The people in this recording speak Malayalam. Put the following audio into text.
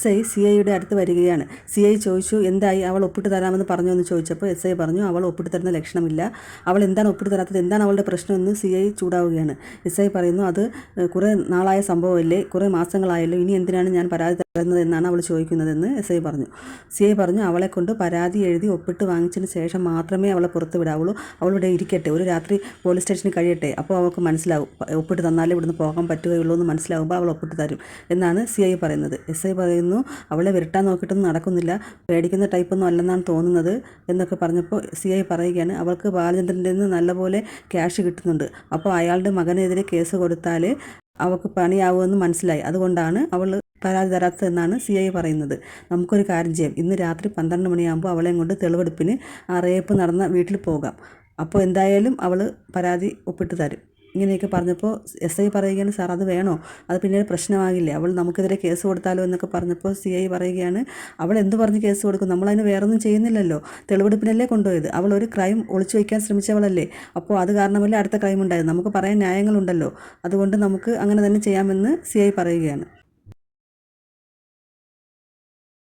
SI CIയുടെ അടുത്ത് വരികയാണ്. CI ചോദിച്ചു, എന്തായി, അവൾ ഒപ്പിട്ട് തരാമെന്ന് പറഞ്ഞു എന്ന് ചോദിച്ചപ്പോൾ SI പറഞ്ഞു, അവൾ ഒപ്പിട്ട് തരുന്ന ലക്ഷണമില്ല. അവൾ എന്താണ് ഒപ്പിട്ട് തരാത്തത്, എന്താണ് അവളുടെ പ്രശ്നമെന്ന് CI ചൂടാവുകയാണ്. SI പറയുന്നു, അത് കുറേ നാളായ സംഭവമല്ലേ, കുറേ മാസങ്ങളായല്ലോ, ഇനി എന്തിനാണ് ഞാൻ പരാതി തരുന്നത് എന്നാണ് അവൾ ചോദിക്കുന്നതെന്ന് SI പറഞ്ഞു. CI പറഞ്ഞു, അവളെ കൊണ്ട് പരാതി എഴുതി ഒപ്പിട്ട് വാങ്ങിച്ചതിന് ശേഷം മാത്രമേ അവളെ പുറത്ത് വിടാവുള്ളൂ. അവളിവിടെ ഇരിക്കട്ടെ, ഒരു രാത്രി പോലീസ് സ്റ്റേഷനിൽ കഴിയട്ടെ, അപ്പോൾ അവൾക്ക് മനസ്സിലാവും, ഒപ്പിട്ട് തന്നാലേ ഇവിടുന്ന് പോകാൻ പറ്റുകയുള്ളൂ എന്ന് മനസ്സിലാവുമ്പോൾ അവൾ ഒപ്പിട്ട് തരും എന്നാണ് CI പറയുന്നത്. SI പറയുന്നു, അവളെ വിരട്ടാൻ നോക്കിയിട്ടൊന്നും നടക്കുന്നില്ല, പേടിക്കുന്ന ടൈപ്പൊന്നും അല്ലെന്നാണ് തോന്നുന്നത് എന്നൊക്കെ പറഞ്ഞപ്പോൾ CI പറയുകയാണ്, അവൾക്ക് ബാലചന്ദ്രൻ്റെ നിന്ന് നല്ലപോലെ ക്യാഷ് കിട്ടുന്നുണ്ട്, അപ്പോൾ അയാളുടെ മകനെതിരെ കേസ് കൊടുത്താൽ അവൾക്ക് പണിയാവുമെന്ന് മനസ്സിലായി, അതുകൊണ്ടാണ് അവൾ പരാതി തരാത്തതെന്നാണ് CI പറയുന്നത്. നമുക്കൊരു കാര്യം ചെയ്യാം, ഇന്ന് രാത്രി 12 മണിയാകുമ്പോൾ അവളെയും കൊണ്ട് തെളിവെടുപ്പിന് ആ റേപ്പ് നടന്ന വീട്ടിൽ പോകാം, അപ്പോൾ എന്തായാലും അവൾ പരാതി ഒപ്പിട്ട് തരും. ഇങ്ങനെയൊക്കെ പറഞ്ഞപ്പോൾ SI പറയുകയാണ്, സാർ അത് വേണോ, അത് പിന്നീട് പ്രശ്നമാകില്ലേ, അവൾ നമുക്കെതിരെ കേസ് കൊടുത്താലോ എന്നൊക്കെ പറഞ്ഞപ്പോൾ CI പറയുകയാണ്, അവൾ എന്ത് പറഞ്ഞ് കേസ് കൊടുക്കും, നമ്മളതിന് വേറൊന്നും ചെയ്യുന്നില്ലല്ലോ, തെളിവെടുപ്പിനല്ലേ കൊണ്ടുപോയത്, അവൾ ഒരു ക്രൈം ഒളിച്ചു വയ്ക്കാൻ ശ്രമിച്ചവളല്ലേ, അപ്പോൾ അത് കാരണമല്ലേ അടുത്ത ക്രൈം ഉണ്ടായത്, നമുക്ക് പറയാൻ ന്യായങ്ങളുണ്ടല്ലോ, അതുകൊണ്ട് നമുക്ക് അങ്ങനെ തന്നെ ചെയ്യാമെന്ന് CI പറയുകയാണ്.